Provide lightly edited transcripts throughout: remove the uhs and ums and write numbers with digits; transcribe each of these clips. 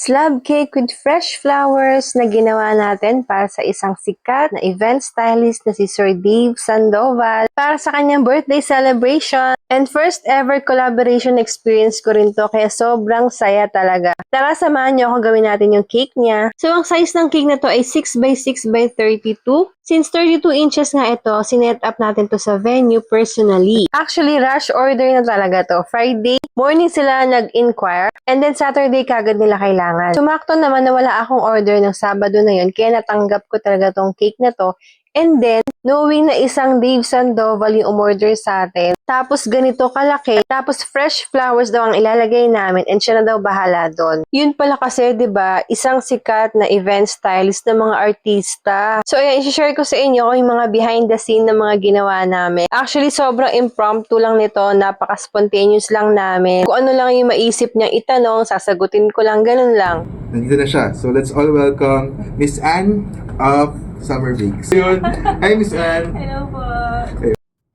Slab cake with fresh flowers na ginawa natin para sa isang sikat na event stylist na si Sir Dave Sandoval para sa kanyang birthday celebration. And first ever collaboration experience ko rin to kaya sobrang saya talaga. Tara, samahan niyo ako gawin natin yung cake niya. So ang size ng cake na to ay 6x6x32. Since 32 inches nga ito, sinet up natin to sa venue personally. Actually, rush order na talaga to. Friday morning sila nag-inquire and then Saturday kagad nila kailangan. Sumakto naman na wala akong order ng Sabado na yun kaya natanggap ko talaga tong cake na to. And then, knowing na isang Dave Sandoval yung umorder sa atin, tapos ganito kalaki, tapos fresh flowers daw ang ilalagay namin and siya na daw bahala doon. Yun pala kasi, 'di ba, isang sikat na event stylist ng mga artista. So ayan, i-share ko sa inyo yung mga behind the scene ng mga ginawa namin. Actually, sobrang impromptu lang nito, napaka-spontaneous lang namin. Kung ano lang yung maisip niyang itanong, sasagutin ko lang, ganun lang. Nandito na siya. So let's all welcome Miss Anne of Summer Bakes. Yun. Hi, Miss Anne. Hello po.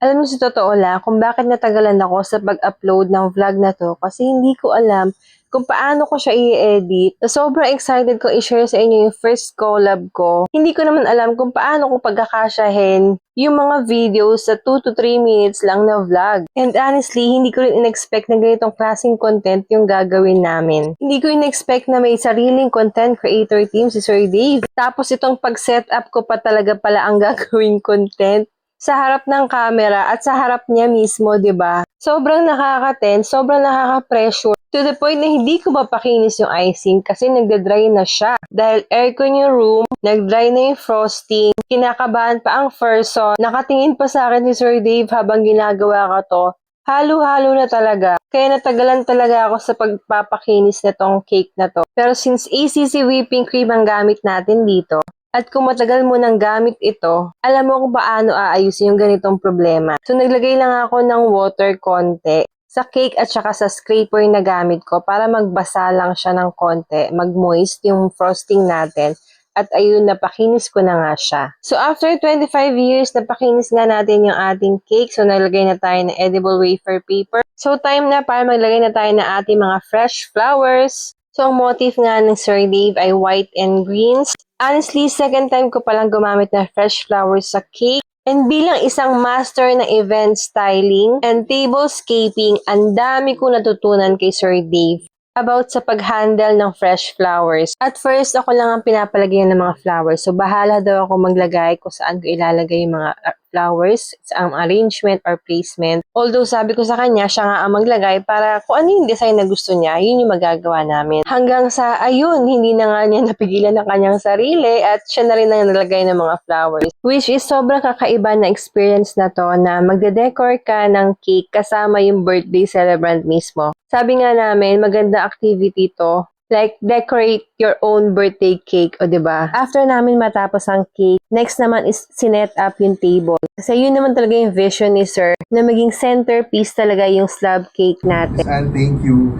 Alam mo, sa totoo lang, kung bakit natagalan ako sa pag-upload ng vlog na to, kasi hindi ko alam kung paano ko siya i-edit. Sobrang excited ko i-share sa inyo yung first collab ko. Hindi ko naman alam kung paano ko pagkakasyahin yung mga videos sa 2 to 3 minutes lang na vlog. And honestly, hindi ko rin in-expect na ganitong klaseng content yung gagawin namin. Hindi ko in-expect na may sariling content creator team si Sir Dave. Tapos itong pag-set up ko pa talaga pala ang gagawing content sa harap ng camera at sa harap niya mismo, 'di ba? Sobrang nakaka-tense, sobrang nakaka-pressure to the point na hindi ko mapakinis yung icing kasi nagda-dry na siya. Dahil aircon yung room, nag-dry na yung frosting, kinakabahan pa ang person, nakatingin pa sa akin ni Sir Dave habang ginagawa ko to. Halo-halo na talaga. Kaya natagalan talaga ako sa pagpapakinis na tong cake na to. Pero since ACC whipping cream ang gamit natin dito, at kung matagal mo nang gamit ito, alam mo kung paano aayusin yung ganitong problema. So naglagay lang ako ng water konti sa cake at saka sa scraper na gamit ko para magbasa lang siya ng konti, mag-moist yung frosting natin. At ayun, napakinis ko na nga siya. So after 25 years, napakinis nga natin yung ating cake. So naglagay na tayo ng edible wafer paper. So time na para maglagay na tayo ng ating mga fresh flowers. So ang motif nga ng Sir Dave ay white and greens. Honestly, second time ko palang gumamit ng fresh flowers sa cake. And bilang isang master ng event styling and tablescaping, ang dami ko natutunan kay Sir Dave about sa pag-handle ng fresh flowers. At first, ako lang ang pinapalagay ng mga flowers. So, bahala daw ako maglagay kung saan ko ilalagay yung mga flowers, sa arrangement or placement. Although, sabi ko sa kanya, siya nga ang maglagay para kung ano yung design na gusto niya, yun yung magagawa namin. Hanggang sa, ayun, hindi na nga niya napigilan ng kanyang sarili at siya na rin ang nalagay ng mga flowers. Which is sobrang kakaiba na experience na to na magde-decor ka ng cake kasama yung birthday celebrant mismo. Sabi nga namin, maganda activity to. Like, decorate your own birthday cake, o diba? After namin matapos ang cake, next naman is sinet up yung table. Kasi yun naman talaga yung vision ni Sir, na maging centerpiece talaga yung slab cake natin. Miss Anne, thank you.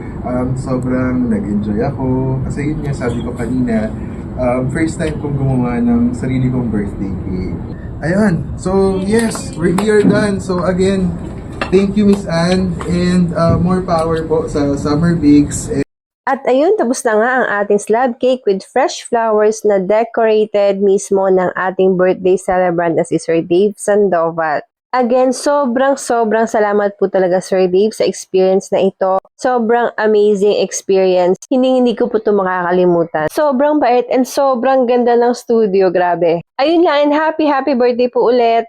Sobrang nag-enjoy ako. Kasi yun nga sabi ko kanina, first time kong gumawa ng sarili kong birthday cake. Ayun. So, yes, we're here done. So, again, thank you, Miss Anne. And more power po sa Summer Bakes. At ayun, tapos na nga ang ating slab cake with fresh flowers na decorated mismo ng ating birthday celebrant na si Sir Dave Sandoval. Again, sobrang salamat po talaga Sir Dave sa experience na ito. Sobrang amazing experience. Hindi ko po ito makakalimutan. Sobrang bait and sobrang ganda ng studio, grabe. Ayun lang, and happy birthday po ulit.